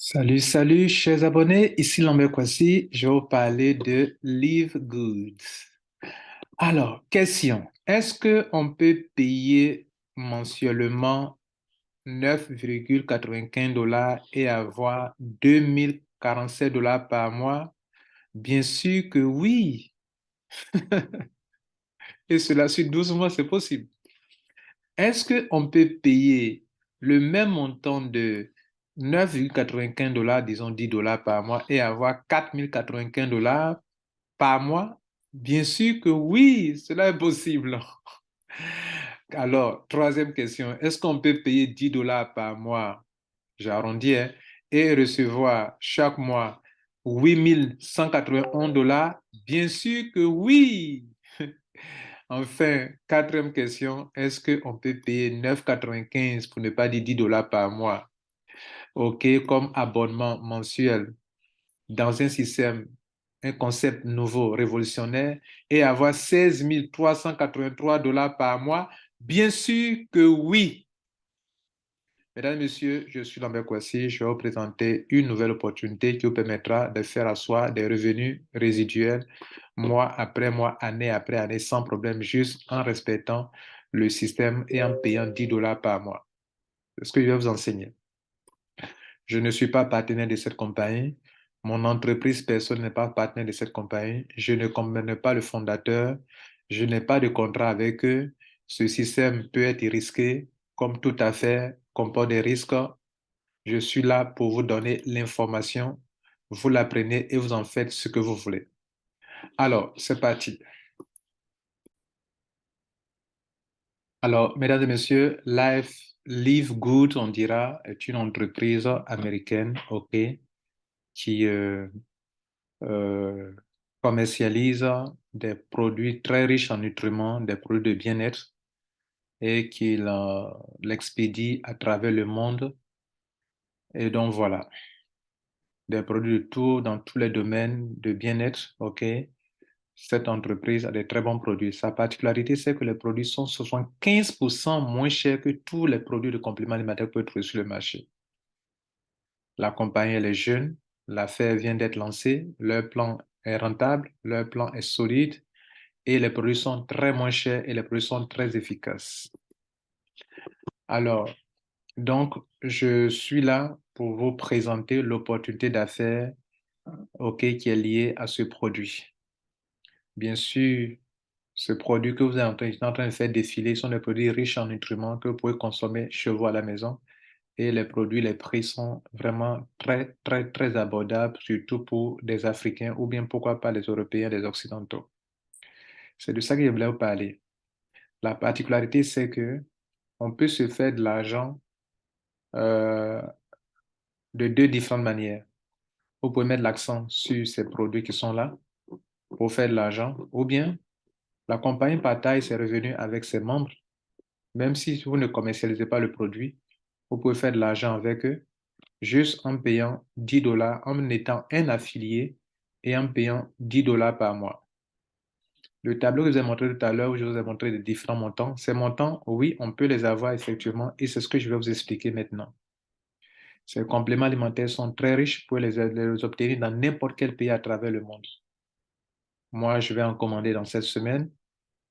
Salut, salut, chers abonnés. Ici Lambert Kwasi. Je vais vous parler de Live Good. Alors, question. Est-ce qu'on peut payer mensuellement 9,95 $ et avoir 2047 $ par mois? Bien sûr que oui. Et cela sur 12 mois, c'est possible. Est-ce qu'on peut payer le même montant de 9,95 $, disons 10 $ par mois, et avoir 4095 $ par mois? Bien sûr que oui, cela est possible. Alors, troisième question, est-ce qu'on peut payer 10 $ par mois, j'arrondis, hein, et recevoir chaque mois 8191 $? Bien sûr que oui. Enfin, quatrième question, est-ce qu'on peut payer 9,95 pour ne pas dire 10 $ par mois, OK, comme abonnement mensuel dans un système, un concept nouveau, révolutionnaire, et avoir 16 383 $ par mois? Bien sûr que oui. Mesdames et messieurs, je suis Lambert Kwasi. Je vais vous présenter une nouvelle opportunité qui vous permettra de faire asseoir des revenus résiduels mois après mois, année après année, sans problème, juste en respectant le système et en payant 10 $ par mois. C'est ce que je vais vous enseigner. Je ne suis pas partenaire de cette compagnie. Mon entreprise, personne n'est pas partenaire de cette compagnie. Je ne comprends pas le fondateur. Je n'ai pas de contrat avec eux. Ce système peut être risqué, comme toute affaire comporte des risques. Je suis là pour vous donner l'information. Vous la prenez et vous en faites ce que vous voulez. Alors, c'est parti. Alors, mesdames et messieurs, Live Good, on dira, est une entreprise américaine, OK, qui euh, commercialise des produits très riches en nutriments, des produits de bien-être, et qui l'expédie à travers le monde. Et donc, voilà, des produits de tout, dans tous les domaines de bien-être, OK. Cette entreprise a des très bons produits. Sa particularité, c'est que les produits sont 75% moins chers que tous les produits de compléments alimentaires que vous pouvez trouver sur le marché. La compagnie, elle est jeune, l'affaire vient d'être lancée, leur plan est rentable, leur plan est solide et les produits sont très moins chers et les produits sont très efficaces. Alors, donc, je suis là pour vous présenter l'opportunité d'affaires, OK, qui est liée à ce produit. Bien sûr, ce produit que vous êtes en train de faire défiler sont des produits riches en nutriments que vous pouvez consommer chez vous à la maison. Et les produits, les prix sont vraiment très, très, très abordables, surtout pour des Africains ou bien pourquoi pas les Européens, les Occidentaux. C'est de ça que je voulais vous parler. La particularité, c'est que on peut se faire de l'argent euh, de deux différentes manières. Vous pouvez mettre l'accent sur ces produits qui sont là pour faire de l'argent, ou bien la compagnie partage ses revenus avec ses membres. Même si vous ne commercialisez pas le produit, vous pouvez faire de l'argent avec eux juste en payant 10 $, en étant un affilié et en payant 10 $ par mois. Le tableau que je vous ai montré tout à l'heure, où je vous ai montré les différents montants, ces montants, oui, on peut les avoir effectivement et c'est ce que je vais vous expliquer maintenant. Ces compléments alimentaires sont très riches pour les obtenir dans n'importe quel pays à travers le monde. Moi, je vais en commander dans cette semaine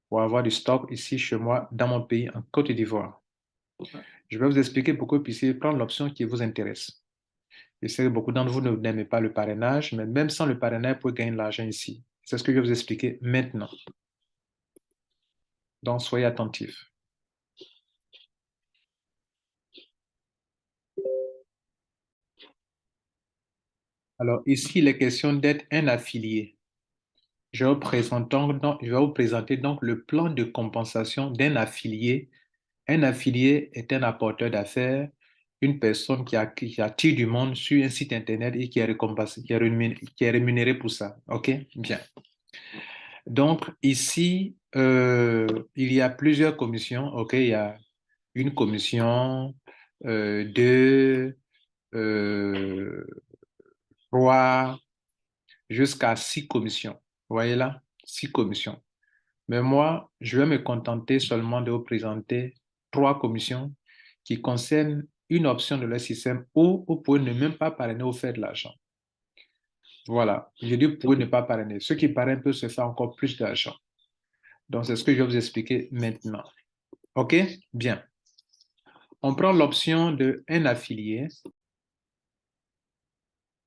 pour avoir du stock ici chez moi, dans mon pays, en Côte d'Ivoire. Je vais vous expliquer pour que vous puissiez prendre l'option qui vous intéresse. Je sais que beaucoup d'entre vous n'aimez pas le parrainage, mais même sans le parrainage, vous pouvez gagner de l'argent ici. C'est ce que je vais vous expliquer maintenant. Donc, soyez attentifs. Alors, ici, il est question d'être un affilié. Je vais vous présenter donc le plan de compensation d'un affilié. Un affilié est un apporteur d'affaires, une personne qui attire du monde sur un site Internet et qui est récompensé, qui est rémunéré pour ça. OK? Bien. Donc, ici, il y a plusieurs commissions. OK? Il y a une commission, deux, euh, trois, jusqu'à six commissions. Vous voyez là? Six commissions. Mais moi, je vais me contenter seulement de vous présenter trois commissions qui concernent une option de leur système où vous pouvez ne même pas parrainer ou faire de l'argent. Voilà, je dis vous pouvez ne pas parrainer. Ceux qui parrainent peuvent se faire encore plus d'argent. Donc, c'est ce que je vais vous expliquer maintenant. OK? Bien. On prend l'option de un affilié.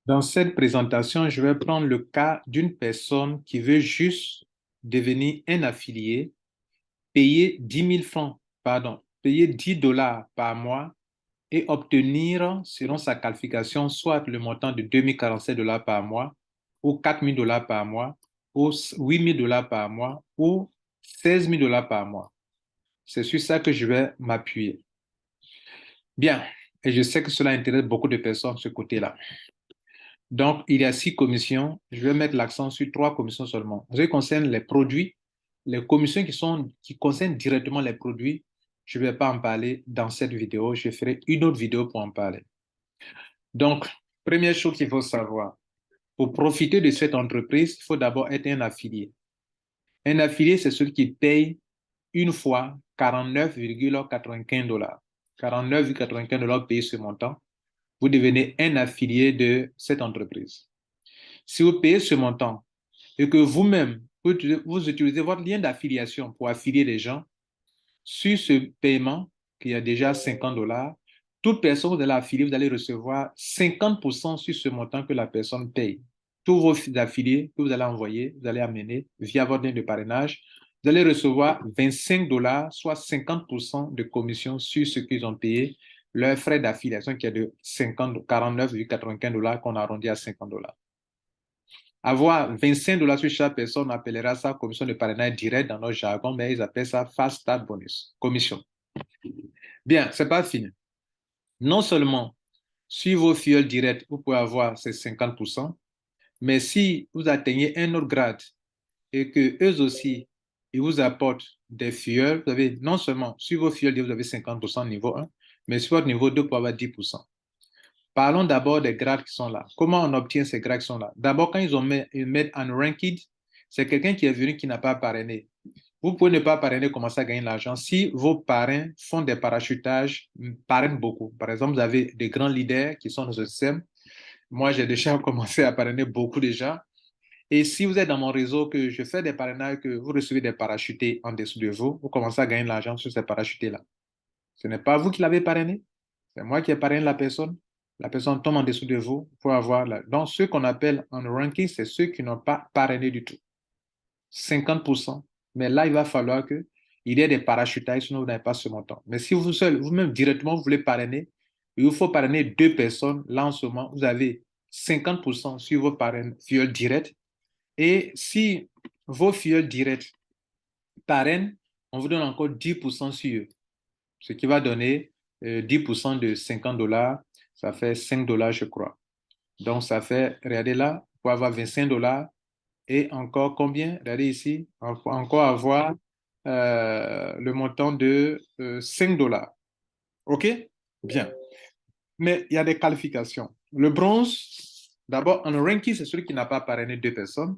Dans cette présentation, je vais prendre le cas d'une personne qui veut juste devenir un affilié, payer 10 000 francs, pardon, payer 10 $ par mois et obtenir, selon sa qualification, soit le montant de 2047 $ par mois, ou 4000 $ par mois, ou 8000 $ par mois, ou 16 000 $ par mois. C'est sur ça que je vais m'appuyer. Bien, et je sais que cela intéresse beaucoup de personnes de ce côté-là. Donc, il y a 6 commissions. Je vais mettre l'accent sur 3 commissions seulement. En ce qui concerne les produits, les commissions qui concernent directement les produits, je ne vais pas en parler dans cette vidéo. Je ferai une autre vidéo pour en parler. Donc, première chose qu'il faut savoir, pour profiter de cette entreprise, il faut d'abord être un affilié. Un affilié, c'est celui qui paye une fois 49,95 $. 49,95 $ payés ce montant. Vous devenez un affilié de cette entreprise. Si vous payez ce montant et que vous-même, vous utilisez votre lien d'affiliation pour affilier les gens, sur ce paiement, qui est déjà 50 $, toute personne que vous allez affilier, vous allez recevoir 50% sur ce montant que la personne paye. Tous vos affiliés que vous allez envoyer, vous allez amener via votre lien de parrainage, vous allez recevoir 25 $, soit 50% de commission sur ce qu'ils ont payé, leur frais d'affiliation qui est de 49,95 $ qu'on arrondit à 50 $. Avoir 25 $ sur chaque personne, on appellera ça commission de parrainage direct dans notre jargon, mais ils appellent ça fast start bonus, commission. Bien, c'est pas fini. Non seulement sur vos filleuls directs, vous pouvez avoir ces 50%, mais si vous atteignez un autre grade et que eux aussi, ils vous apportent des filleuls, vous avez non seulement sur vos filleuls, vous avez 50% niveau 1, mais sur votre niveau 2, vous pouvez avoir 10%. Parlons d'abord des grades qui sont là. Comment on obtient ces grades qui sont là? D'abord, quand ils mettent unranked, c'est quelqu'un qui est venu qui n'a pas parrainé. Vous pouvez ne pas parrainer, commencer à gagner de l'argent. Si vos parrains font des parachutages, parrainent beaucoup. Par exemple, vous avez des grands leaders qui sont dans ce système. Moi, j'ai déjà commencé à parrainer beaucoup déjà. Et si vous êtes dans mon réseau, que je fais des parrainages, que vous recevez des parachutés en dessous de vous, vous commencez à gagner de l'argent sur ces parachutés-là. Ce n'est pas vous qui l'avez parrainé, c'est moi qui ai parrainé la personne. La personne tombe en dessous de vous pour avoir là. Donc, ceux qu'on appelle en ranking, c'est ceux qui n'ont pas parrainé du tout. 50%. Mais là, il va falloir qu'il y ait des parachutages, sinon vous n'avez pas ce montant. Mais si vous seul, vous-même directement, vous voulez parrainer, il vous faut parrainer 2 personnes. Là, en ce moment, vous avez 50% sur vos filleuls directs. Et si vos filleuls directs parrainent, on vous donne encore 10% sur eux. Ce qui va donner 10% de 50 $, ça fait 5 $, je crois. Donc, ça fait, regardez là, vous pouvez avoir 25 $ et encore combien? Regardez ici, on peut encore avoir le montant de 5 $. OK? Bien. Mais il y a des qualifications. Le bronze, d'abord, en ranking, c'est celui qui n'a pas parrainé 2 personnes.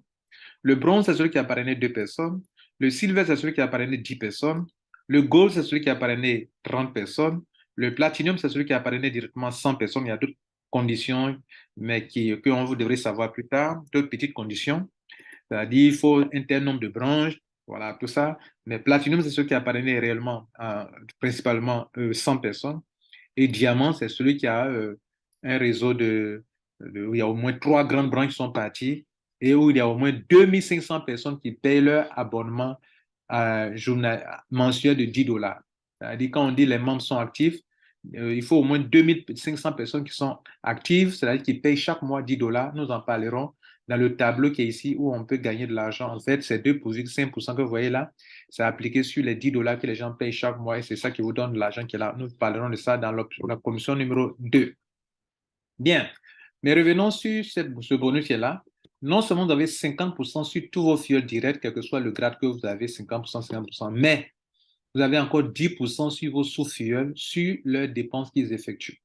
Le bronze, c'est celui qui a parrainé 2 personnes. Le silver, c'est celui qui a parrainé 10 personnes. Le gold, c'est celui qui a parrainé 30 personnes. Le platinum, c'est celui qui a parrainé directement 100 personnes. Il y a d'autres conditions, mais que vous devrez savoir plus tard, d'autres petites conditions. C'est-à-dire, il faut un tel nombre de branches, voilà, tout ça. Mais platinum, c'est celui qui a parrainé réellement, principalement 100 personnes. Et diamant, c'est celui qui a un réseau où il y a au moins 3 grandes branches qui sont parties et où il y a au moins 2500 personnes qui payent leur abonnement mensuel de 10 $. C'est-à-dire, quand on dit les membres sont actifs, il faut au moins 2500 personnes qui sont actives, c'est-à-dire qui payent chaque mois 10 $. Nous en parlerons dans le tableau qui est ici où on peut gagner de l'argent. En fait, c'est 2,5% que vous voyez là. C'est appliqué sur les 10 $ que les gens payent chaque mois et c'est ça qui vous donne de l'argent qui est là. Nous parlerons de ça dans la commission numéro 2. Bien. Mais revenons sur ce bonus qui est là. Non seulement vous avez 50% sur tous vos filleuls directs, quel que soit le grade que vous avez, 50%, 50%, mais vous avez encore 10% sur vos sous-filleuls, sur leurs dépenses qu'ils effectuent.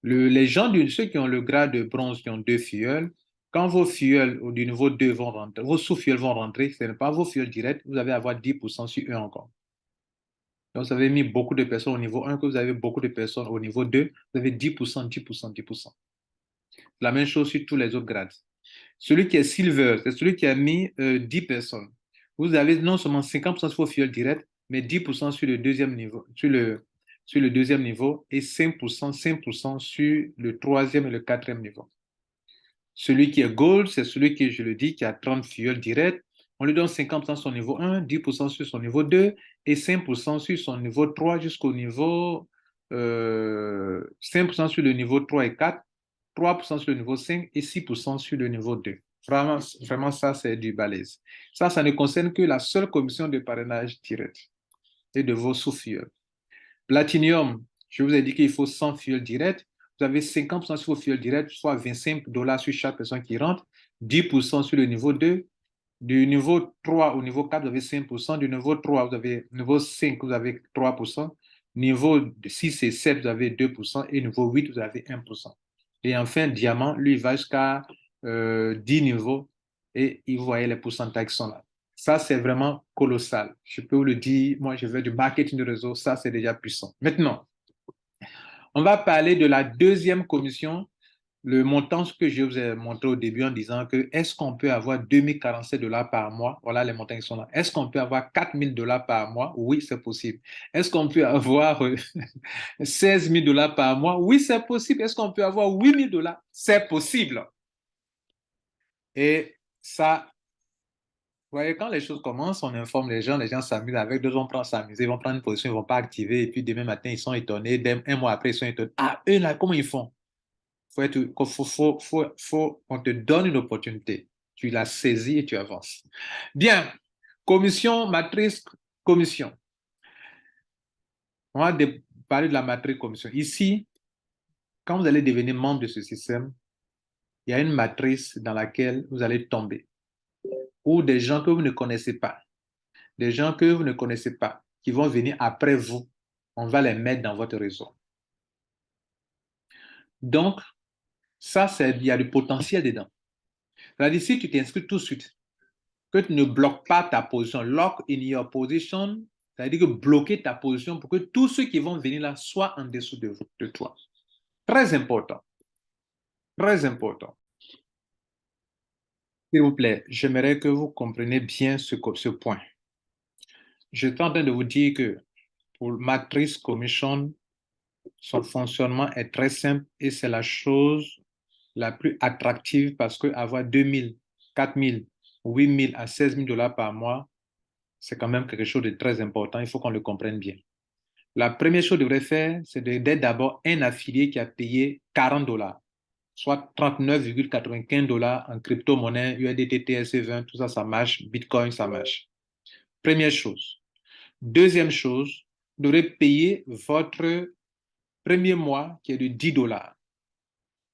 Les gens, ceux qui ont le grade de bronze, qui ont 2 filleuls, quand vos filleuls du niveau 2 vont rentrer, vos sous-filleuls vont rentrer, ce n'est pas vos filleuls directs, vous allez avoir 10% sur eux encore. Donc, vous avez mis beaucoup de personnes au niveau 1, que vous avez beaucoup de personnes au niveau 2, vous avez 10%, 10%, 10%. La même chose sur tous les autres grades. Celui qui est silver, c'est celui qui a mis 10 personnes. Vous avez non seulement 50% sur vos fioles directes, mais 10% sur le deuxième niveau, sur le deuxième niveau et 5% sur le troisième et le quatrième niveau. Celui qui est gold, c'est celui qui, je le dis, qui a 30 fioles directes. On lui donne 50% sur son niveau 1, 10% sur son niveau 2 et 5% sur son niveau 3 jusqu'au niveau 5% sur le niveau 3 et 4, 3% sur le niveau 5 et 6% sur le niveau 2. Vraiment, vraiment ça, c'est du balèze. Ça ne concerne que la seule commission de parrainage direct et de vos sous-fioles. Platinum, je vous ai dit qu'il faut 100 fioles directes. Vous avez 50% sur vos fioles directes, soit $25 sur chaque personne qui rentre, 10% sur le niveau 2. Du niveau 3 au niveau 4, vous avez 5%. Du niveau 3, niveau 5, vous avez 3%. Niveau 6 et 7, vous avez 2%. Et niveau 8, vous avez 1%. Et enfin, diamant, lui, il va jusqu'à 10 niveaux. Et vous voyez les pourcentages qui sont là. Ça, c'est vraiment colossal. Je peux vous le dire, moi, je fais du marketing de réseau, ça, c'est déjà puissant. Maintenant, on va parler de la deuxième commission, le montant que je vous ai montré au début en disant que est-ce qu'on peut avoir $2047 par mois? Voilà les montants qui sont là. Est-ce qu'on peut avoir $4000 par mois? Oui, c'est possible. Est-ce qu'on peut avoir $16 000 par mois? Oui, c'est possible. Est-ce qu'on peut avoir $8000? C'est possible. Et ça, vous voyez, quand les choses commencent, on informe les gens s'amusent avec, d'autres vont prendre s'amuser, ils vont prendre une position, ils ne vont pas activer, et puis demain matin, ils sont étonnés, un mois après, ils sont étonnés. Ah, eux là, comment ils font? On te donne une opportunité. Tu la saisis et tu avances. Bien, commission, matrice, commission. On va parler de la matrice commission. Ici, quand vous allez devenir membre de ce système, il y a une matrice dans laquelle vous allez tomber, ou des gens que vous ne connaissez pas. Des gens que vous ne connaissez pas, qui vont venir après vous, on va les mettre dans votre réseau. Donc, ça, il y a du potentiel dedans. C'est-à-dire, si tu t'inscris tout de suite, que tu ne bloques pas ta position, lock in your position, c'est-à-dire que bloquer ta position pour que tous ceux qui vont venir là soient en dessous de toi. Très important. Très important. S'il vous plaît, j'aimerais que vous compreniez bien ce point. Je suis en train de vous dire que pour Matrix Commission, son fonctionnement est très simple et c'est la chose la plus attractive parce que avoir 2000, 4000, 8000 à $16 000 par mois, c'est quand même quelque chose de très important. Il faut qu'on le comprenne bien. La première chose que vous devrez faire, c'est d'être d'abord un affilié qui a payé $40, soit $39,95 en crypto-monnaie, USDT, TRC20, tout ça, ça marche. Bitcoin, ça marche. Première chose. Deuxième chose, vous devrez payer votre premier mois qui est de $10.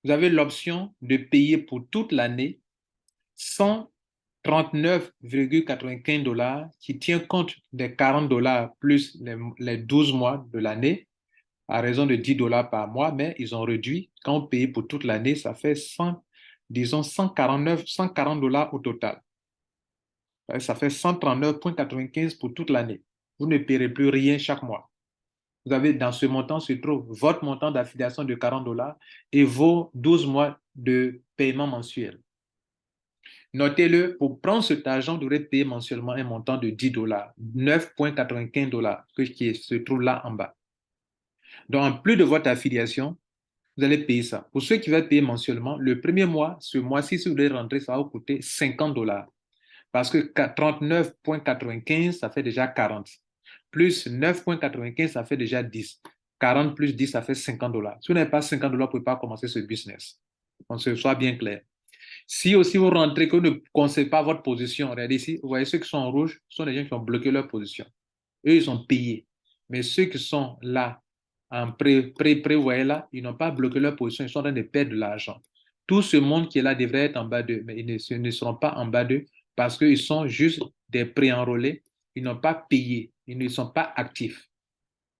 Vous avez l'option de payer pour toute l'année $139,95 qui tient compte des $40 plus les 12 mois de l'année à raison de $10 par mois, mais ils ont réduit. Quand on paye pour toute l'année, ça fait disons $140 au total. Ça fait 139,95 pour toute l'année. Vous ne paierez plus rien chaque mois. Vous avez dans ce montant se trouve votre montant d'affiliation de $40 et vos 12 mois de paiement mensuel. Notez-le, pour prendre cet argent, vous devrez payer mensuellement un montant de $10, $9,95 qui se trouve là en bas. Donc, en plus de votre affiliation, vous allez payer ça. Pour ceux qui veulent payer mensuellement, le premier mois, ce mois-ci, si vous voulez rentrer, ça va vous coûter $50. Parce que 39,95, ça fait déjà 40. Plus 9,95, ça fait déjà 10. 40 plus 10, ça fait $50. Si vous n'avez pas $50, vous ne pouvez pas commencer ce business. On se soit bien clair. Si aussi vous rentrez, que vous ne conseillez pas votre position, regardez ici, vous voyez ceux qui sont en rouge, ce sont des gens qui ont bloqué leur position. Eux, ils sont payés. Mais ceux qui sont là, en vous voyez là, ils n'ont pas bloqué leur position, ils sont en train de perdre de l'argent. Tout ce monde qui est là devrait être en bas d'eux, mais ils ne seront pas en bas d'eux parce qu'ils sont juste des pré-enrôlés, ils n'ont pas payé, ils ne sont pas actifs.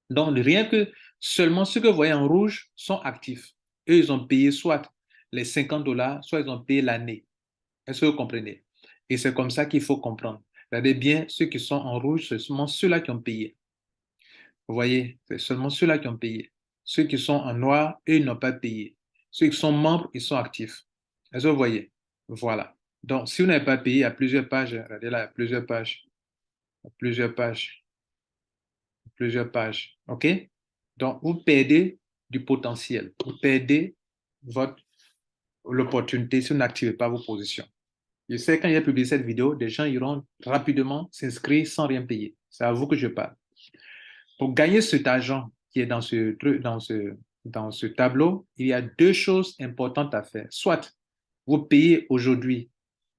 Donc, rien que seulement ceux que vous voyez en rouge sont actifs. Eux, ils ont payé soit les $50, soit ils ont payé l'année. Est-ce que vous comprenez? Et c'est comme ça qu'il faut comprendre. Regardez bien, ceux qui sont en rouge, ce sont ceux-là qui ont payé. Vous voyez, c'est seulement ceux-là qui ont payé. Ceux qui sont en noir, eux, ils n'ont pas payé. Ceux qui sont membres, ils sont actifs. Est-ce que vous voyez? Voilà. Donc, si vous n'avez pas payé, il y a plusieurs pages. Regardez là, il y a plusieurs pages. Il y a plusieurs pages. Plusieurs pages. OK? Donc, vous perdez du potentiel. Vous perdez l'opportunité si vous n'activez pas vos positions. Je sais, quand j'ai publié cette vidéo, des gens iront rapidement s'inscrire sans rien payer. C'est à vous que je parle. Pour gagner cet argent qui est dans ce tableau, il y a deux choses importantes à faire. Soit vous payez aujourd'hui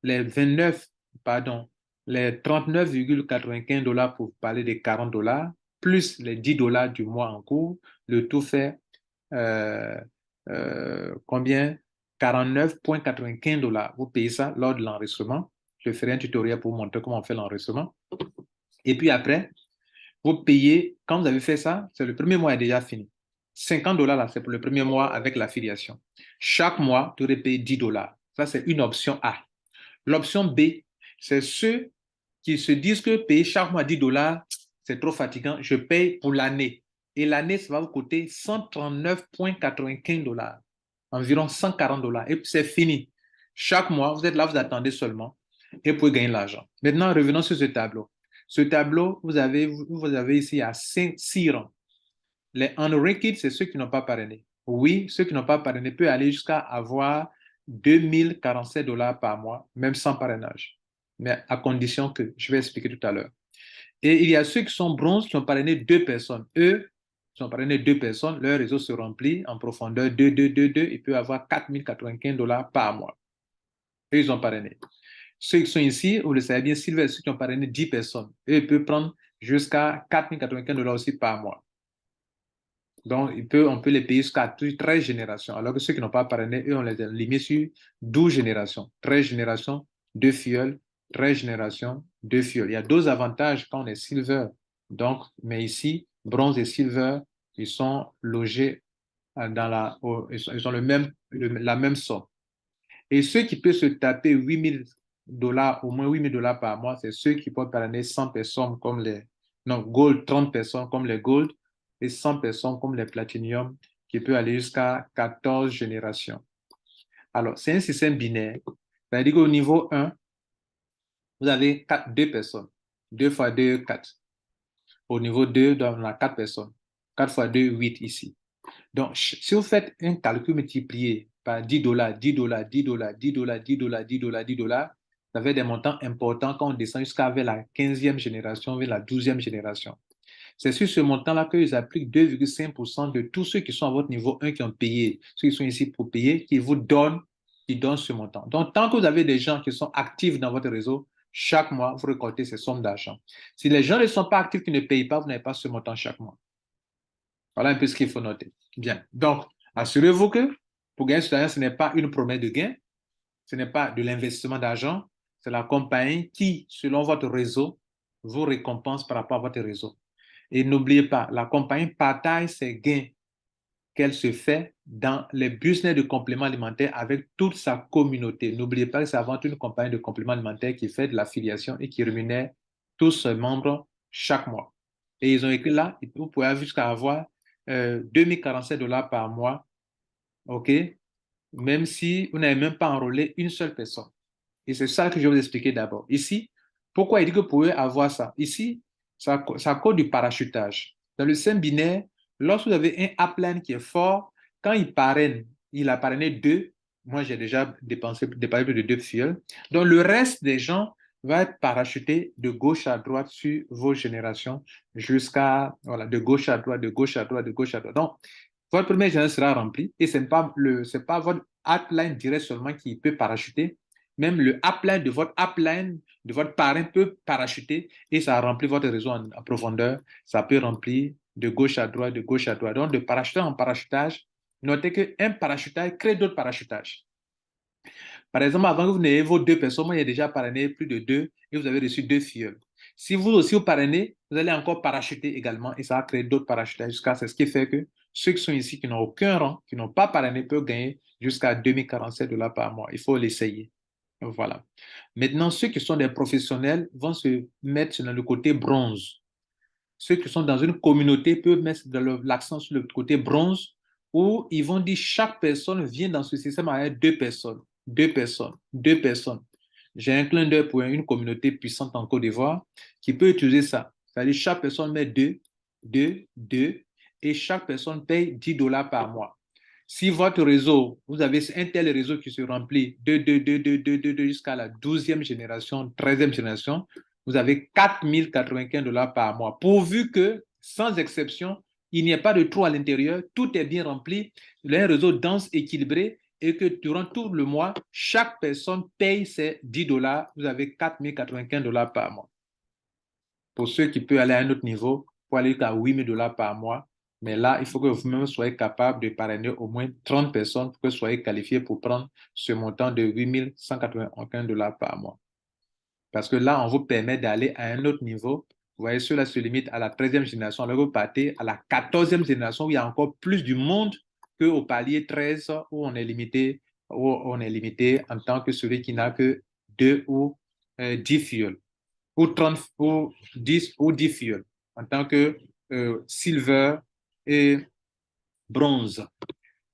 les 29, pardon, les 39,95 dollars pour parler des 40 dollars, plus les 10 dollars du mois en cours, le tout fait euh, combien? 49,95 dollars. Vous payez ça lors de l'enregistrement. Je ferai un tutoriel pour vous montrer comment on fait l'enregistrement. Et puis après, vous payez, quand vous avez fait ça, c'est le premier mois est déjà fini. 50 dollars, là, c'est pour le premier mois avec l'affiliation. Chaque mois, tu aurais payé 10 dollars. Ça, c'est une option A. L'option B, c'est ceux qui se disent que payer chaque mois 10 dollars, c'est trop fatigant. Je paye pour l'année. Et l'année, ça va vous coûter 139,95 dollars. Environ 140 dollars. Et puis, c'est fini. Chaque mois, vous êtes là, vous attendez seulement et vous pouvez gagner l'argent. Maintenant, revenons sur ce tableau. Ce tableau, vous avez ici à 6 rangs. Les unranked, c'est ceux qui n'ont pas parrainé. Oui, ceux qui n'ont pas parrainé peuvent aller jusqu'à avoir 2047 dollars par mois, même sans parrainage. Mais à condition que, je vais expliquer tout à l'heure. Et il y a ceux qui sont bronze, qui ont parrainé 2 personnes. Eux, qui ont parrainé 2 personnes, leur réseau se remplit en profondeur 2, 2, 2, 2. Ils peuvent avoir 4095 dollars par mois. Eux, ils ont parrainé. Ceux qui sont ici, vous le savez bien, Silver, ceux qui ont parrainé 10 personnes, eux, ils peuvent prendre jusqu'à 4095 dollars aussi par mois. Donc, on peut les payer jusqu'à 13 générations, alors que ceux qui n'ont pas parrainé, eux, on les a limités sur 12 générations. 13 générations, 2 filleuls, 13 générations, 2 filleuls. Il y a deux avantages quand on est silver. Donc, mais ici, bronze et silver, ils sont logés ils ont la même somme. Et ceux qui peuvent se taper 8 000 dollars, au moins 8 000 dollars par mois, c'est ceux qui peuvent parrainer 100 personnes comme gold, 30 personnes comme les gold et 100 personnes comme les platinum qui peut aller jusqu'à 14 générations. Alors, c'est un système binaire. C'est-à-dire qu'au niveau 1, vous avez 2 personnes. 2 fois 2, 4. Au niveau 2, on a 4 personnes. 4 fois 2, 8 ici. Donc, si vous faites un calcul multiplié par 10 dollars, 10 dollars, 10 dollars, 10 dollars, 10 dollars, 10 dollars, 10 dollars, ça fait des montants importants quand on descend jusqu'à vers la 15e génération, vers la 12e génération. C'est sur ce montant-là qu'ils appliquent 2,5% de tous ceux qui sont à votre niveau 1 qui ont payé, ceux qui sont ici pour payer, qui donnent ce montant. Donc, tant que vous avez des gens qui sont actifs dans votre réseau, chaque mois, vous récoltez ces sommes d'argent. Si les gens ne sont pas actifs, qui ne payent pas, vous n'avez pas ce montant chaque mois. Voilà un peu ce qu'il faut noter. Bien. Donc, assurez-vous que pour gagner cet argent, ce n'est pas une promesse de gain, ce n'est pas de l'investissement d'argent, c'est la compagnie qui, selon votre réseau, vous récompense par rapport à votre réseau. Et n'oubliez pas, la compagnie partage ses gains qu'elle se fait dans les business de compléments alimentaires avec toute sa communauté. N'oubliez pas que c'est avant tout une compagnie de compléments alimentaires qui fait de l'affiliation et qui rémunère tous ses membres chaque mois. Et ils ont écrit là, vous pouvez jusqu'à avoir 2047 dollars par mois, OK? Même si vous n'avez même pas enrôlé une seule personne. Et c'est ça que je vais vous expliquer d'abord. Ici, pourquoi il dit que vous pouvez avoir ça? Ici, ça cause du parachutage. Dans le système binaire, lorsque vous avez un upline qui est fort, quand il parraine, il a parrainé 2. Moi, j'ai déjà dépensé plus de 2 fioles. Donc, le reste des gens va être parachuté de gauche à droite sur vos générations jusqu'à, voilà, de gauche à droite, de gauche à droite, de gauche à droite. Donc, votre première génération sera remplie et ce n'est pas, pas votre upline direct seulement qui peut parachuter. Même le upline, de votre parrain peut parachuter et ça remplit votre réseau en profondeur. Ça peut remplir de gauche à droite, de gauche à droite. Donc, de parachutage en parachutage, notez qu'un parachutage crée d'autres parachutages. Par exemple, avant que vous n'ayez vos 2 personnes, moi, il y a déjà parrainé plus de 2 et vous avez reçu 2 filleuls. Si vous aussi vous parrainez, vous allez encore parachuter également et ça va créer d'autres parachutages jusqu'à ce qui fait que ceux qui sont ici, qui n'ont aucun rang, qui n'ont pas parrainé, peuvent gagner jusqu'à 2047 dollars par mois. Il faut l'essayer. Voilà. Maintenant, ceux qui sont des professionnels vont se mettre dans le côté bronze. ceux qui sont dans une communauté peuvent mettre l'accent sur le côté bronze, où ils vont dire chaque personne vient dans ce système avec deux personnes, deux personnes, deux personnes. J'ai un clin d'œil pour une communauté puissante en Côte d'Ivoire qui peut utiliser ça. C'est-à-dire chaque personne met deux, deux, deux, et chaque personne paye 10 dollars par mois. Si votre réseau, vous avez un tel réseau qui se remplit de jusqu'à la 12e génération, 13e génération, vous avez 4 095 dollars par mois. Pourvu que, sans exception, il n'y ait pas de trou à l'intérieur, tout est bien rempli, il y a un réseau dense, équilibré, et que durant tout le mois, chaque personne paye ses 10 dollars, vous avez 4 095 dollars par mois. Pour ceux qui peuvent aller à un autre niveau, pour aller à 8 000 dollars par mois, mais là, il faut que vous-même soyez capable de parrainer au moins 30 personnes pour que vous soyez qualifié pour prendre ce montant de 8 181 dollars par mois. Parce que là, on vous permet d'aller à un autre niveau. Vous voyez, cela se limite à la 13e génération. Alors, vous partez à la 14e génération où il y a encore plus du monde qu'au palier 13 où on est limité en tant que celui qui n'a que 2 ou 10 fioles, ou 30 ou 10 ou 10 fioles, en tant que silver et bronze.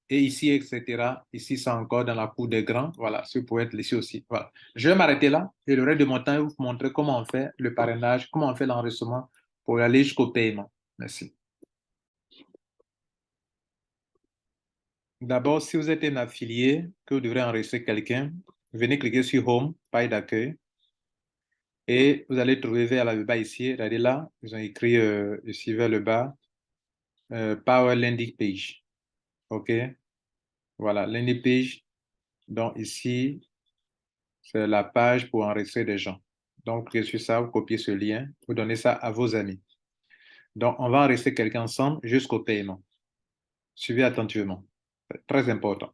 Et ici, etc. Ici, c'est encore dans la cour des grands. Voilà, ce peut être ici aussi. Voilà. Je vais m'arrêter là et le reste de mon temps, je vais vous montrer comment on fait le parrainage, comment on fait l'enregistrement pour aller jusqu'au paiement. Merci. D'abord, si vous êtes un affilié, que vous devrez enregistrer quelqu'un, venez cliquer sur Home, page d'accueil, et vous allez trouver vers le bas ici, regardez là, ils ont écrit ici vers le bas, Power Landing Page. OK? Voilà, Landing Page. Donc ici, c'est la page pour enregistrer des gens. Donc, cliquez sur ça, vous copiez ce lien, vous donnez ça à vos amis. Donc, on va enregistrer quelqu'un ensemble jusqu'au paiement. Suivez attentivement. C'est très important.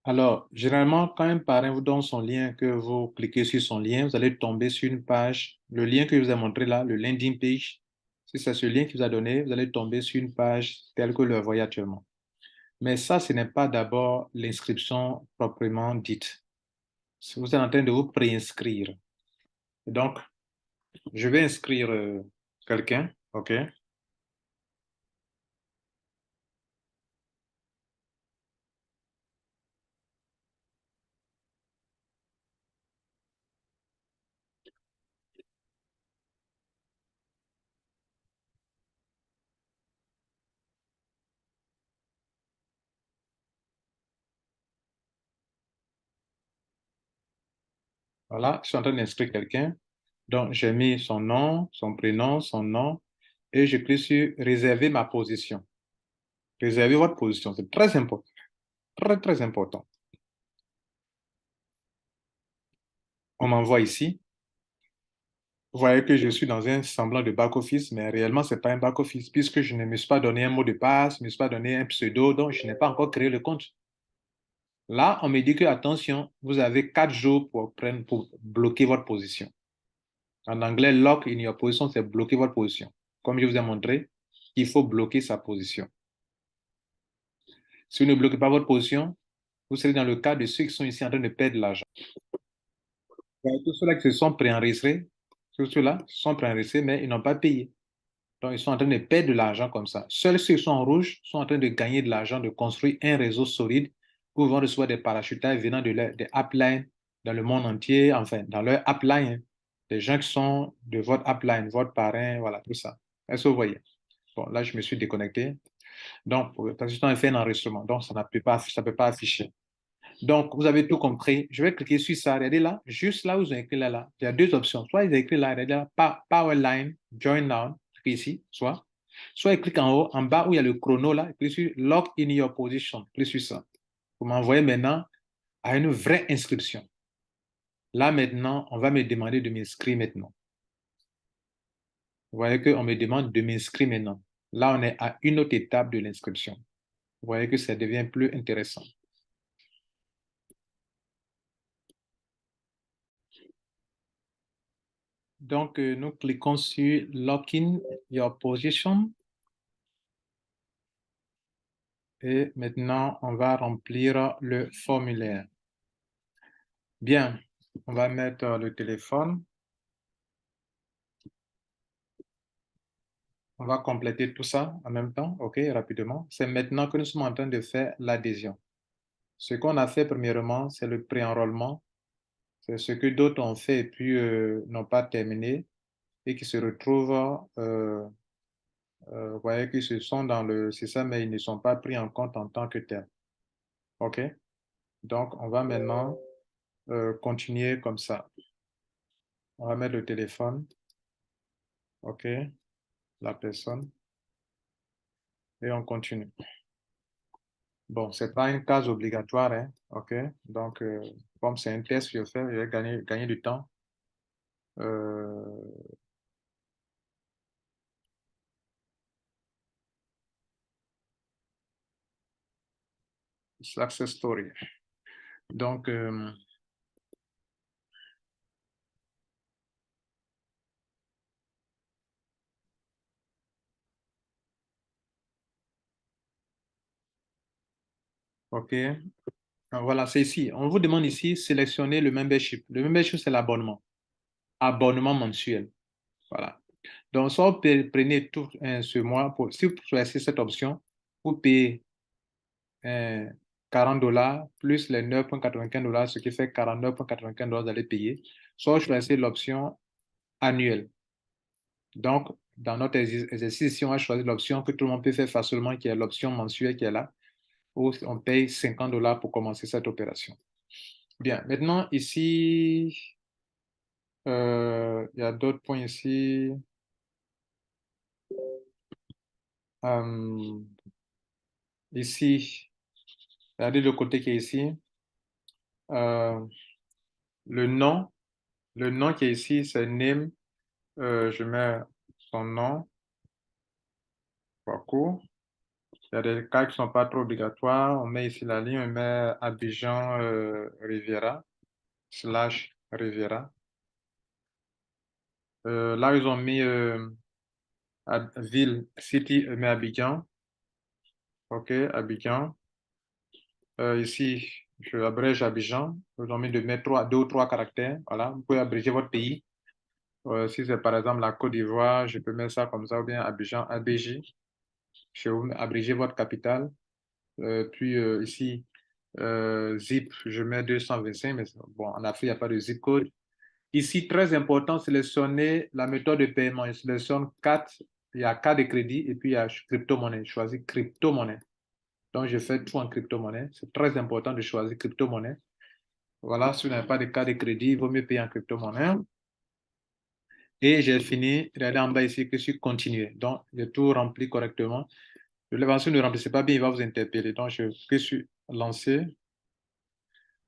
Alors, généralement, quand un parrain vous donne son lien, que vous cliquez sur son lien, vous allez tomber sur une page, le lien que je vous ai montré là, le landing page. Si c'est ce lien qui vous a donné, vous allez tomber sur une page telle que vous le voyez actuellement. Mais ça, ce n'est pas d'abord l'inscription proprement dite. Vous êtes en train de vous préinscrire. Donc, je vais inscrire quelqu'un, OK? Voilà, je suis en train d'inscrire quelqu'un. Donc, j'ai mis son nom, son prénom, son nom, et je clique sur réserver ma position. Réservez votre position, c'est très important. Très, très important. On m'envoie ici. Vous voyez que je suis dans un semblant de back-office, mais réellement, ce n'est pas un back-office, puisque je ne me suis pas donné un mot de passe, je ne me suis pas donné un pseudo, donc je n'ai pas encore créé le compte. Là, on me dit que, attention, vous avez 4 jours pour bloquer votre position. En anglais, lock in your position, c'est bloquer votre position. Comme je vous ai montré, il faut bloquer sa position. Si vous ne bloquez pas votre position, vous serez dans le cas de ceux qui sont ici en train de perdre de l'argent. Tous ceux-là qui se sont préenregistrés, tous ceux-là sont préenregistrés, mais ils n'ont pas payé. Donc, ils sont en train de perdre de l'argent comme ça. Seuls ceux qui sont en rouge sont en train de gagner de l'argent, de construire un réseau solide où ils vont recevoir des parachutages venant des uplines dans le monde entier, enfin, dans leur upline. Des gens qui sont de votre upline, votre parrain, voilà, tout ça. Est-ce que vous voyez? Bon, là, je me suis déconnecté. Donc, parce que j'ai fait un enregistrement, donc ça ne peut pas afficher. Donc, vous avez tout compris. Je vais cliquer sur ça. Regardez là, juste là où ils ont écrit là, il y a deux options. Soit ils ont écrit là, regardez là, Powerline, Join Now, cliquez ici, soit ils cliquent en haut, en bas où il y a le chrono là, cliquez sur Lock in your position, cliquez sur ça. Vous m'envoyez maintenant à une vraie inscription. Là maintenant, on va me demander de m'inscrire maintenant. Vous voyez qu'on me demande de m'inscrire maintenant. Là, on est à une autre étape de l'inscription. Vous voyez que ça devient plus intéressant. Donc, nous cliquons sur Lock in your position. Et maintenant, on va remplir le formulaire. Bien, on va mettre le téléphone. On va compléter tout ça en même temps, OK, rapidement. C'est maintenant que nous sommes en train de faire l'adhésion. Ce qu'on a fait premièrement, c'est le pré-enrôlement. C'est ce que d'autres ont fait et puis n'ont pas terminé et qui se retrouvent, vous voyez, qu'ils se sont dans le système, mais ils ne sont pas pris en compte en tant que tels. OK? Donc, on va maintenant continuer comme ça. On va mettre le téléphone, OK, la personne, et on continue. Bon, c'est pas une case obligatoire, hein, OK? Donc, comme c'est un test, je fais, je vais gagner du temps. Euh, Success story. Donc, OK. Voilà, c'est ici. On vous demande ici, sélectionner le membership. Le membership, c'est l'abonnement. Abonnement mensuel. Voilà. Donc, soit vous prenez tout ce mois, si vous choisissez cette option, vous payez 40 dollars plus les 9,95 $, ce qui fait 49,95 $, vous allez payer. Soit vous choisissez l'option annuelle. Donc, dans notre exercice, si on a choisi l'option que tout le monde peut faire facilement, qui est l'option mensuelle qui est là, où on paye 50 dollars pour commencer cette opération. Bien, maintenant, ici, il y a d'autres points ici. Euh, Ici, regardez le côté qui est ici. Euh, le nom, le nom qui est ici, c'est name. Je mets son nom, parcours. Il y a des cas qui ne sont pas trop obligatoires. On met ici la ligne, on met Abidjan Riviera, / Riviera. Là, ils ont mis ville, city, mais Abidjan. OK, Abidjan. Ici, je abrège Abidjan. Ils ont mis de mettre 2 ou 3 caractères. Voilà, vous pouvez abréger votre pays. Si c'est par exemple la Côte d'Ivoire, je peux mettre ça comme ça, ou bien Abidjan, ABJ. Je vais abréger votre capitale. Puis ici, zip, je mets 225, mais bon, en Afrique, il n'y a pas de zip code. Ici, très important, sélectionner la méthode de paiement. Je sélectionne 4, il y a carte de crédit et puis il y a crypto-monnaie. Je choisis crypto-monnaie. Donc, je fais tout en crypto-monnaie. C'est très important de choisir crypto-monnaie. Voilà, si vous n'avez pas de carte de crédit, il vaut mieux payer en crypto-monnaie. Et j'ai fini, regardez en bas ici que je suis continué. Donc, j'ai tout rempli correctement. Si vous ne remplissez pas bien, il va vous interpeller. Donc, je suis lancé.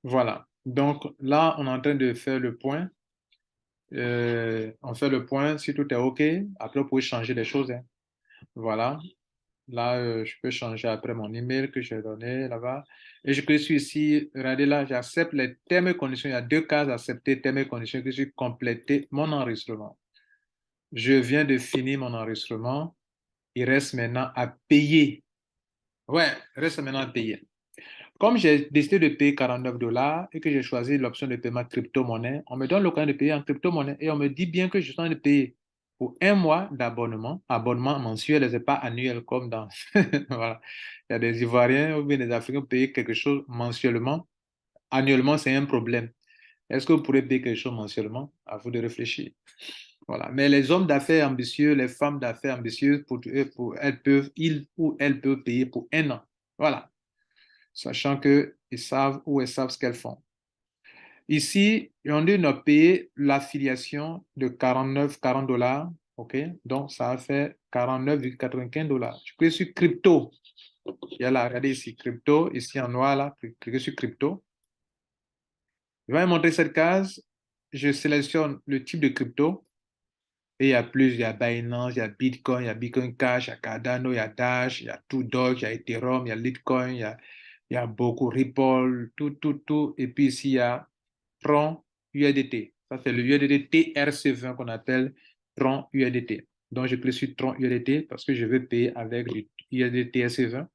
Voilà. Donc, là, on est en train de faire le point. On fait le point. Si tout est OK, après, vous pouvez changer les choses, hein. Voilà. Là, je peux changer après mon email que j'ai donné là-bas. Et je clique sur ici. Regardez là, j'accepte les termes et conditions. Il y a 2 cases accepter termes et conditions que je suis complété mon enregistrement. Je viens de finir mon enregistrement. Il reste maintenant à payer. Ouais, il reste maintenant à payer. Comme j'ai décidé de payer 49 dollars et que j'ai choisi l'option de paiement crypto-monnaie, on me donne l'occasion de payer en crypto-monnaie et on me dit bien que je suis en train de payer pour un mois d'abonnement, abonnement mensuel et ce n'est pas annuel comme dans. Voilà. Il y a des Ivoiriens ou bien des Africains qui payent quelque chose mensuellement. Annuellement, c'est un problème. Est-ce que vous pourrez payer quelque chose mensuellement? À vous de réfléchir. Voilà. Mais les hommes d'affaires ambitieux, les femmes d'affaires ambitieuses, ils ou elles peuvent payer pour un an. Voilà. Sachant qu'ils savent ou elles savent ce qu'elles font. Ici, on a payé l'affiliation de 40 dollars. OK? Donc, ça a fait 49,95 dollars. Je clique sur crypto. Il y a là, regardez ici, crypto, ici en noir, là, cliquez sur crypto. Il va me montrer cette case. Je sélectionne le type de crypto. Et il y a plus, il y a Binance, il y a Bitcoin, il y a Bitcoin Cash, il y a Cardano, il y a Dash, il y a tout Doge, il y a Ethereum, il y a Litecoin, il y a beaucoup Ripple, tout. Et puis ici, il y a Tron USDT. Ça, c'est le USDT TRC20 qu'on appelle Tron USDT. Donc, je clique sur Tron USDT parce que je veux payer avec le USDT TRC20.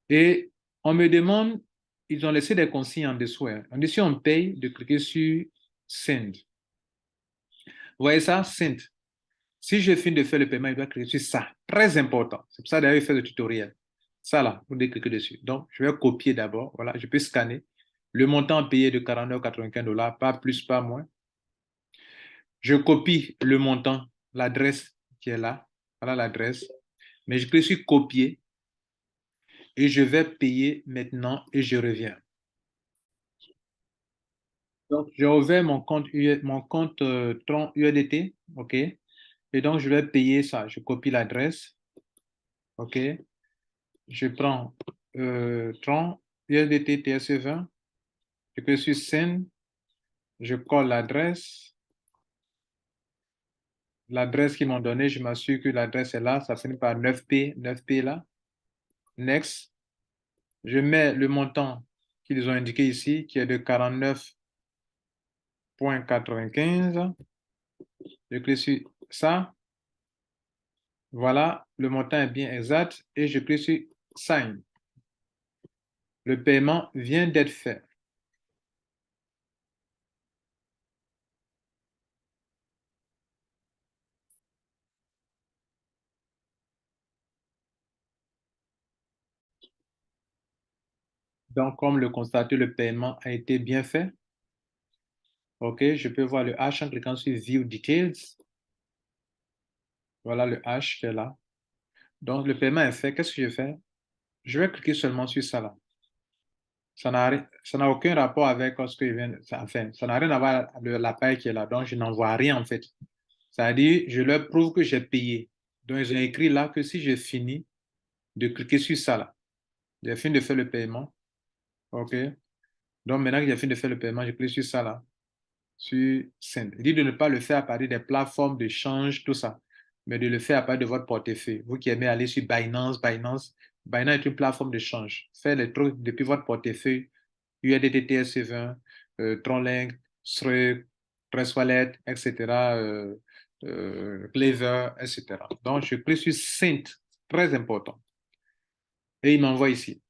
Et on me demande, ils ont laissé des consignes en dessous, hein. On dit si on paye, de cliquer sur Send. Vous voyez ça? Send. Si je finis de faire le paiement, il doit cliquer sur ça. Très important. C'est pour ça d'ailleurs, il fait le tutoriel. Ça là, vous devez cliquer dessus. Donc, je vais copier d'abord. Voilà, je peux scanner. Le montant payé de 49,95 $, pas plus, pas moins. Je copie le montant, l'adresse qui est là. Voilà l'adresse. Mais je clique sur copier et je vais payer maintenant et je reviens. Donc, j'ai ouvert mon compte, Tron USDT, OK? Et donc, je vais payer ça. Je copie l'adresse, OK? Je prends Tron USDT TSE20, je clique sur Send, je colle l'adresse. L'adresse qu'ils m'ont donnée, je m'assure que l'adresse est là, ça finit par 9P, 9P là. Next. Je mets le montant qu'ils ont indiqué ici, qui est de 49,95. Je clique sur ça. Voilà, le montant est bien exact et je clique sur Sign. Le paiement vient d'être fait. Donc, comme le constater, le paiement a été bien fait. OK, je peux voir le hash en cliquant sur View Details. Voilà le hash qui est là. Donc, le paiement est fait. Qu'est-ce que je fais? Je vais cliquer seulement sur ça là. Ça n'a aucun rapport avec ce que je viens de faire. Enfin, ça n'a rien à voir avec la paille qui est là. Donc, je n'en vois rien en fait. C'est-à-dire, je leur prouve que j'ai payé. Donc, ils ont écrit là que si je finis de cliquer sur ça là, j'ai fini de faire le paiement. OK. Donc, maintenant que j'ai fini de faire le paiement, je clique sur ça là, sur Send. Il dit de ne pas le faire à partir des plateformes de change, tout ça, mais de le faire à partir de votre portefeuille. Vous qui aimez aller sur Binance est une plateforme de change. Faites les trucs depuis votre portefeuille, USDT TRC20, Tronlink, Strike, Trust Wallet, etc., Clever, etc. Donc, je clique sur Send, très important. Et il m'envoie ici.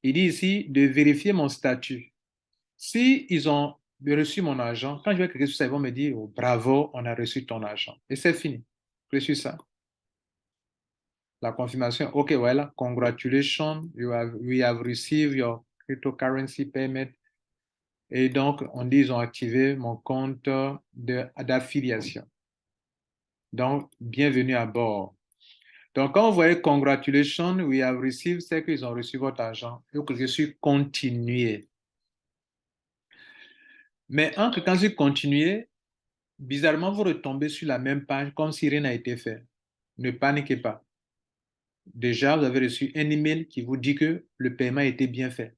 Il dit ici de vérifier mon statut. Si ils ont reçu mon argent, quand je vais cliquer sur ça, ils vont me dire, oh, bravo, on a reçu ton argent. Et c'est fini. Clique sur ça. La confirmation, OK, voilà, congratulations, we have received your cryptocurrency payment. Et donc, on dit, ils ont activé mon compte d'affiliation. Donc, bienvenue à bord. Donc, quand vous voyez congratulations, we have received, c'est qu'ils ont reçu votre argent. Vous cliquez sur continuer. Mais en cliquant sur continuer, bizarrement, vous retombez sur la même page comme si rien n'a été fait. Ne paniquez pas. Déjà, vous avez reçu un email qui vous dit que le paiement a été bien fait.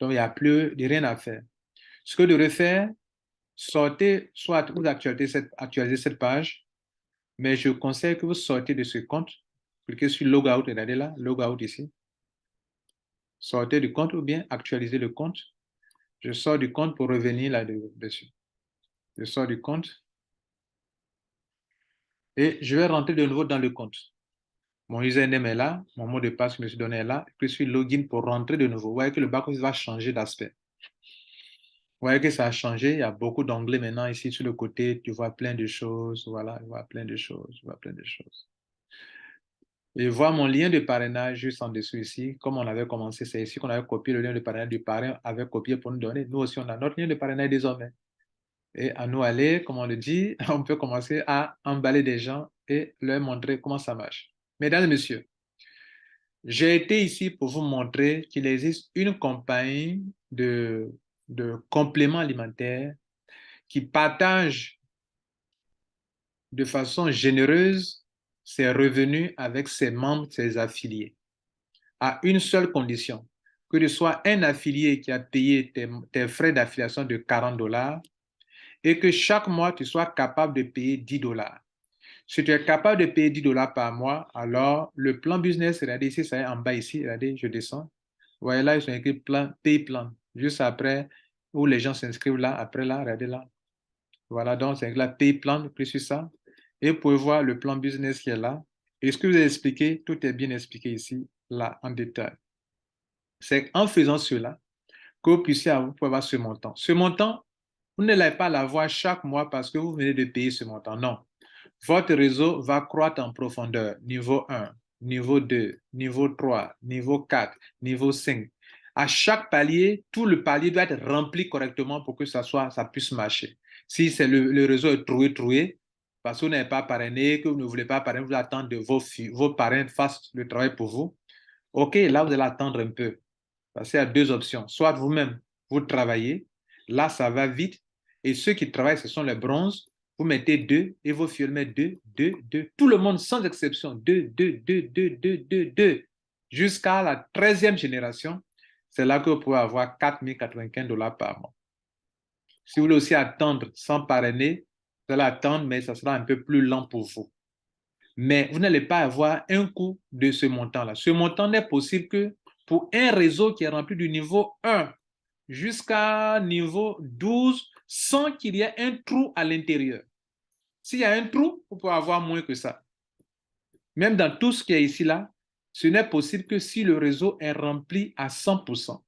Donc, il n'y a plus rien à faire. Ce que vous devrez faire, sortez, soit vous actualisez cette page, mais je conseille que vous sortez de ce compte. Cliquez sur Logout, regardez là, Logout ici. Sortez du compte ou bien actualisez le compte. Je sors du compte pour revenir là-dessus. Je sors du compte et je vais rentrer de nouveau dans le compte. Mon username est là, mon mot de passe que je me suis donné est là. Je suis login pour rentrer de nouveau. Vous voyez que le back-office va changer d'aspect. Vous voyez que ça a changé. Il y a beaucoup d'onglets maintenant ici sur le côté. Tu vois plein de choses. Voilà, tu vois plein de choses. Tu vois plein de choses. Et voir mon lien de parrainage juste en dessous ici. Comme on avait commencé, c'est ici qu'on avait copié le lien de parrainage du parrain, avait copié pour nous donner. Nous aussi, on a notre lien de parrainage désormais. Et à nous aller, comme on le dit, on peut commencer à emballer des gens et leur montrer comment ça marche. Mesdames et messieurs, j'ai été ici pour vous montrer qu'il existe une compagnie de compléments alimentaires qui partage de façon généreuse ses revenus avec ses membres, ses affiliés, à une seule condition, que ce soit un affilié qui a payé tes frais d'affiliation de 40 $ et que chaque mois, tu sois capable de payer 10 $. Si tu es capable de payer 10 $ par mois, alors le plan business, regardez ici, ça est en bas ici, regardez, je descends. Vous voyez là, ils sont écrits plan, pay plan, juste après, où les gens s'inscrivent là, après là, regardez là. Voilà, donc c'est là, pay plan, plus sur ça. Et vous pouvez voir le plan business qui est là. Et ce que je vous ai expliqué, tout est bien expliqué ici, là, en détail. C'est en faisant cela que vous puissiez avoir ce montant. Ce montant, vous ne l'allez pas l'avoir chaque mois parce que vous venez de payer ce montant. Non. Votre réseau va croître en profondeur. Niveau 1, niveau 2, niveau 3, niveau 4, niveau 5. À chaque palier, tout le palier doit être rempli correctement pour que ça puisse marcher. Si c'est le réseau est troué, parce que vous n'avez pas parrainé, que vous ne voulez pas parrainer, vous attendez que vos parrains fassent le travail pour vous. OK, là, vous allez attendre un peu. Parce qu'il y a deux options. Soit vous-même, vous travaillez, là, ça va vite. Et ceux qui travaillent, ce sont les bronzes. Vous mettez deux et vos filles mettent deux, deux, deux. Tout le monde, sans exception, deux, deux, deux, deux, deux, deux, deux. Jusqu'à la 13e génération, c'est là que vous pouvez avoir 4 095 $ par mois. Si vous voulez aussi attendre sans parrainer, vous allez attendre, mais ça sera un peu plus lent pour vous. Mais vous n'allez pas avoir un coût de ce montant-là. Ce montant n'est possible que pour un réseau qui est rempli du niveau 1 jusqu'à niveau 12 sans qu'il y ait un trou à l'intérieur. S'il y a un trou, vous pouvez avoir moins que ça. Même dans tout ce qui est ici, là, ce n'est possible que si le réseau est rempli à 100%.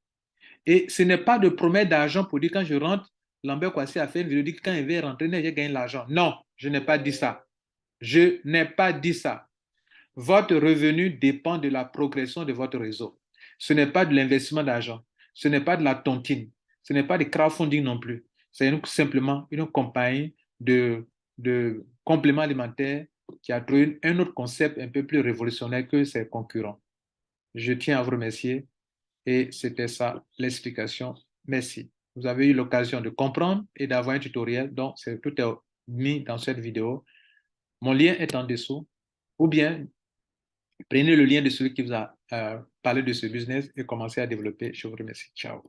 Et ce n'est pas de promesse d'argent pour dire quand je rentre, Lambert Kouassi a fait une vidéo, dit que quand il va rentrer, j'ai gagné l'argent. Non, je n'ai pas dit ça. Je n'ai pas dit ça. Votre revenu dépend de la progression de votre réseau. Ce n'est pas de l'investissement d'argent. Ce n'est pas de la tontine. Ce n'est pas de crowdfunding non plus. C'est simplement une compagnie de compléments alimentaires qui a trouvé un autre concept un peu plus révolutionnaire que ses concurrents. Je tiens à vous remercier et c'était ça l'explication. Merci. Vous avez eu l'occasion de comprendre et d'avoir un tutoriel. Donc, tout est mis dans cette vidéo. Mon lien est en dessous. Ou bien, prenez le lien de celui qui vous a parlé de ce business et commencez à développer. Je vous remercie. Ciao.